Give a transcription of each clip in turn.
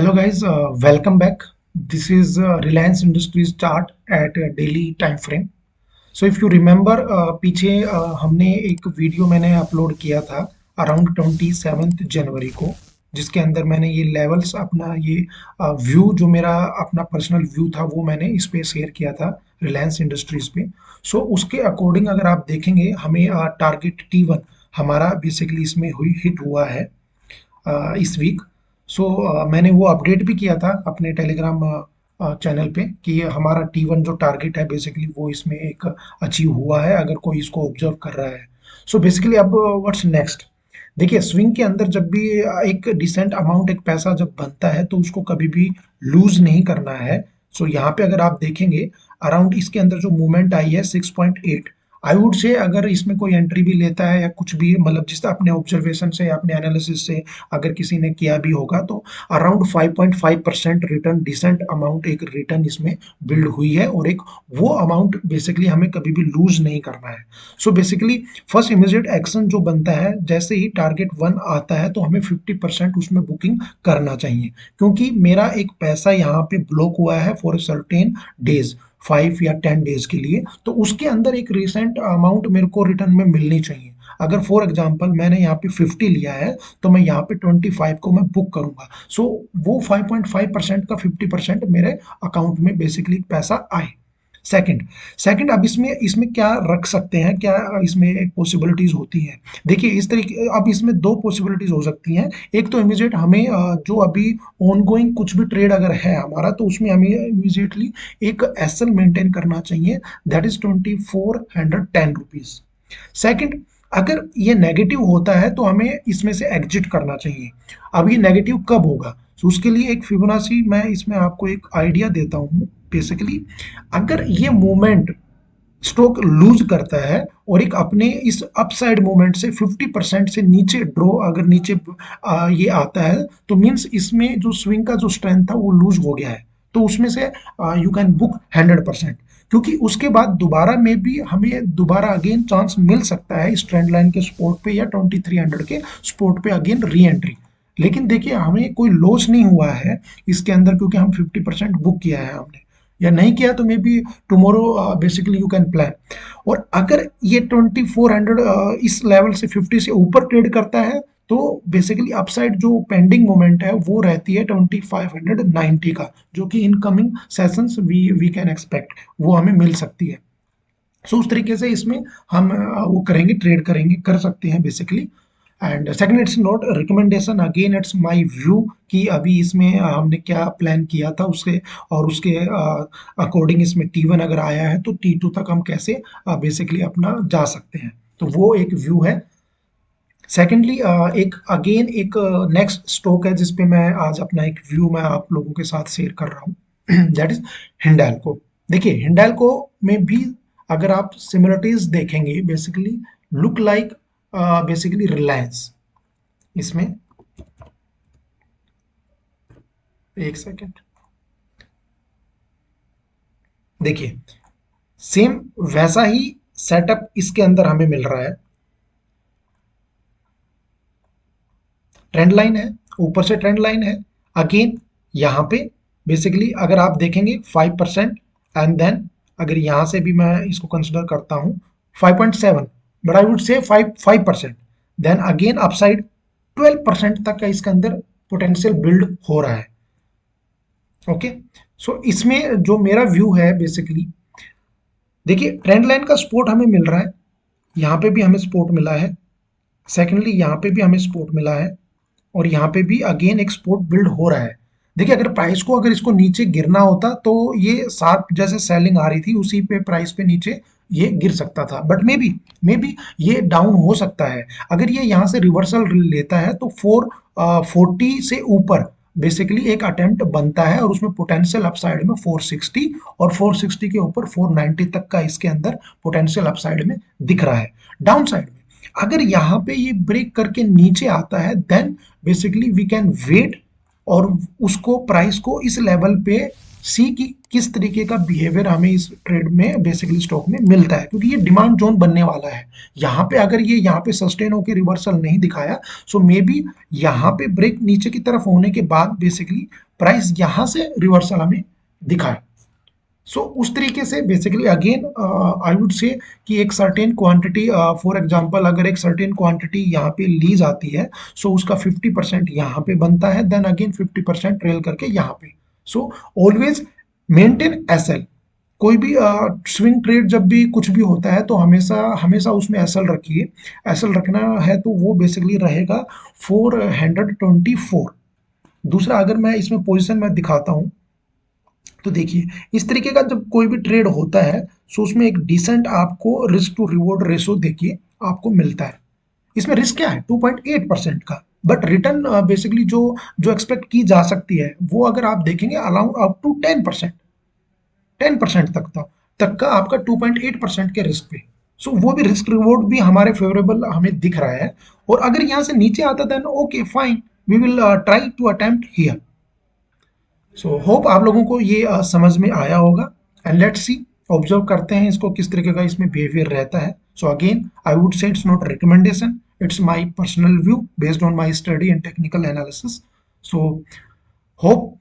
Hello guys, welcome back. This is Reliance Industries chart at daily time frame. So if you remember, पीछे हमने एक video मैंने upload किया था around 27 जनवरी को, जिसके अंदर मैंने ये लेवल्स अपना ये व्यू जो मेरा अपना पर्सनल व्यू था वो मैंने इस पे शेयर किया था रिलायंस इंडस्ट्रीज पे। सो उसके अकॉर्डिंग अगर आप देखेंगे हमें टारगेट T1 हमारा बेसिकली इसमें हुई हिट हुआ है इस वीक। सो मैंने वो अपडेट भी किया था अपने टेलीग्राम चैनल पे कि हमारा T1 जो टारगेट है बेसिकली वो इसमें एक अचीव हुआ है अगर कोई इसको ऑब्जर्व कर रहा है। सो बेसिकली अब व्हाट्स नेक्स्ट। देखिए स्विंग के अंदर जब भी एक डिसेंट अमाउंट एक पैसा जब बनता है तो उसको कभी भी लूज नहीं करना है। सो यहाँ पे अगर आप देखेंगे अराउंड इसके अंदर जो मूवमेंट आई है 6.8, आई वुड से अगर इसमें कोई एंट्री भी लेता है या कुछ भी मतलब जिस अपने ऑब्जर्वेशन से या अपने एनालिसिस से अगर किसी ने किया भी होगा तो अराउंड 5.5% रिटर्न डिसेंट अमाउंट एक रिटर्न इसमें बिल्ड हुई है और एक वो अमाउंट बेसिकली हमें कभी भी लूज नहीं करना है। So basically first immediate action जो बनता है जैसे ही टारगेट 1 आता है तो हमें 50% उसमें बुकिंग करना चाहिए, क्योंकि मेरा एक पैसा यहाँ पे ब्लॉक हुआ है फॉर सर्टेन डेज 5 या 10 डेज के लिए, तो उसके अंदर एक रिसेंट अमाउंट मेरे को रिटर्न में मिलनी चाहिए। अगर फॉर एग्जांपल मैंने यहाँ पे 50 लिया है तो मैं यहाँ पे 25 को मैं बुक करूंगा। सो वो 5.5% का 50% मेरे अकाउंट में बेसिकली पैसा आए। सेकंड सेकंड अब इसमें इसमें क्या रख सकते हैं, क्या इसमें पॉसिबिलिटीज होती हैं। देखिए इस तरीके अब इसमें दो पॉसिबिलिटीज हो सकती हैं। एक तो इमीडिएट हमें जो अभी ऑनगोइंग कुछ भी ट्रेड अगर है हमारा तो उसमें हमें इमीडिएटली एक एसएल मेंटेन करना चाहिए, दैट इज 2410 रुपीज। सेकंड, अगर ये नेगेटिव होता है तो हमें इसमें से एग्जिट करना चाहिए। अब ये नेगेटिव कब होगा, तो उसके लिए एक फिबोनाची मैं इसमें आपको एक आइडिया देता हूँ। बेसिकली अगर ये मूवमेंट स्टॉक लूज करता है और एक अपने इस अपसाइड मूवमेंट से 50% से नीचे ड्रॉ अगर नीचे ये आता है तो मीन्स इसमें जो स्विंग का जो स्ट्रेंथ था वो लूज हो गया है, तो उसमें से यू कैन बुक 100%, क्योंकि उसके बाद दोबारा में भी हमें दोबारा अगेन चांस मिल सकता है इस ट्रेंड लाइन के सपोर्ट पे या 2300 के सपोर्ट पे अगेन री एंट्री। लेकिन देखिए हमें कोई लॉस नहीं हुआ है इसके अंदर, क्योंकि हम 50% बुक किया है हमने, या नहीं किया तो may be tomorrow basically you can plan. और अगर ये 2400 इस लेवल से 50 से ऊपर ट्रेड करता है तो बेसिकली अपसाइड जो पेंडिंग मोमेंट है वो रहती है 2590 का, जो कि incoming sessions we can expect वो हमें मिल सकती है। सो उस तरीके से इसमें हम वो करेंगे, ट्रेड करेंगे, कर सकते हैं basically. And second it's not recommendation, again it's my view कि अभी इसमें हमने क्या प्लान किया था उसके और उसके अकॉर्डिंग इसमें T1 अगर आया है तो T2 तक हम कैसे बेसिकली अपना जा सकते हैं, तो वो एक व्यू है। सेकेंडली एक अगेन एक नेक्स्ट स्टॉक है जिसपे मैं आज अपना एक व्यू मैं आप लोगों के साथ शेयर कर रहा हूँ दैट इज हिंडाल्को। देखिए हिंडाल्को में भी अगर आप सिमिलरिटीज देखेंगे basically look like basically Reliance. इसमें एक सेकेंड देखिए सेम वैसा ही सेटअप इसके अंदर हमें मिल रहा है। ट्रेंड लाइन है, ऊपर से ट्रेंड लाइन है, अगेन यहाँ पे बेसिकली अगर आप देखेंगे 5%, एंड देन अगर यहाँ से भी मैं इसको कंसिडर करता हूँ 5.7, but I would say 5%, then again upside 12% तक का इसके अंदर पोटेंशियल बिल्ड हो रहा है। ओके, सो इसमें जो मेरा व्यू है बेसिकली देखिए ट्रेंड लाइन का सपोर्ट हमें मिल रहा है, यहाँ पे भी हमें सपोर्ट मिला है, सेकेंडली यहाँ पे भी हमें सपोर्ट मिला है, और यहाँ पे भी अगेन एक सपोर्ट बिल्ड हो रहा है। देखिए अगर प्राइस को अगर इसको नीचे गिरना होता तो ये शार्प जैसे सेलिंग आ रही थी उसी पे प्राइस पे नीचे ये गिर सकता था, बट मे बी ये डाउन हो सकता है। अगर ये यहाँ से रिवर्सल लेता है तो 440 से ऊपर बेसिकली एक अटेम्प्ट बनता है और उसमें पोटेंशियल अपसाइड में 460 और 460 के ऊपर 490 तक का इसके अंदर पोटेंशियल अपसाइड में दिख रहा है। डाउन साइड में अगर यहाँ पे ये ब्रेक करके नीचे आता है then basically we can wait और उसको प्राइस को इस लेवल पे सी कि किस तरीके का बिहेवियर हमें इस ट्रेड में बेसिकली स्टॉक में मिलता है, क्योंकि ये डिमांड जोन बनने वाला है। यहाँ पे अगर ये यहाँ पे सस्टेन होकर रिवर्सल नहीं दिखाया, सो मे बी यहाँ पे ब्रेक नीचे की तरफ होने के बाद बेसिकली प्राइस यहाँ से रिवर्सल हमें दिखाए। सो उस तरीके से basically again I would say कि एक सर्टेन क्वांटिटी, फॉर एग्जांपल अगर एक सर्टेन क्वांटिटी यहाँ पे ली जाती है, सो उसका 50% यहाँ पे बनता है, देन अगेन 50% ट्रेल करके यहाँ पे। So always maintain SL. कोई भी स्विंग ट्रेड जब भी कुछ भी होता है तो हमेशा हमेशा उसमें एसएल रखिए। एसएल रखना है तो वो बेसिकली रहेगा 424। दूसरा अगर मैं इसमें पोजीशन में दिखाता हूँ तो देखिए इस तरीके का जब कोई भी ट्रेड होता है, सो उसमें एक डिसेंट आपको रिस्क टू रिवॉर्ड रेशो देखिए आपको मिलता है। इसमें रिस्क क्या है 2.8% का, बट रिटर्न बेसिकली जो जो एक्सपेक्ट की जा सकती है वो अगर आप देखेंगे अराउंड अप टू 10%, 10% तक का आपका 2.8% के रिस्क पे। सो वो भी रिस्क रिवॉर्ड भी हमारे फेवरेबल हमें दिख रहा है। और अगर यहाँ से नीचे आता then okay fine, we will try to attempt here. So hope आप लोगों को ये समझ में आया होगा। एंड लेट्स सी, ऑब्जर्व करते हैं इसको किस तरीके का इसमें बिहेवियर रहता है। So again I would say it's not recommendation, it's my personal view based on my study and technical analysis. So hope,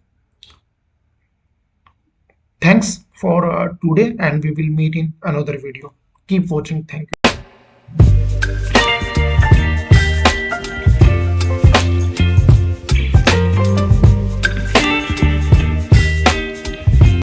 thanks for today, and we will meet in another video. Keep watching. Thank you.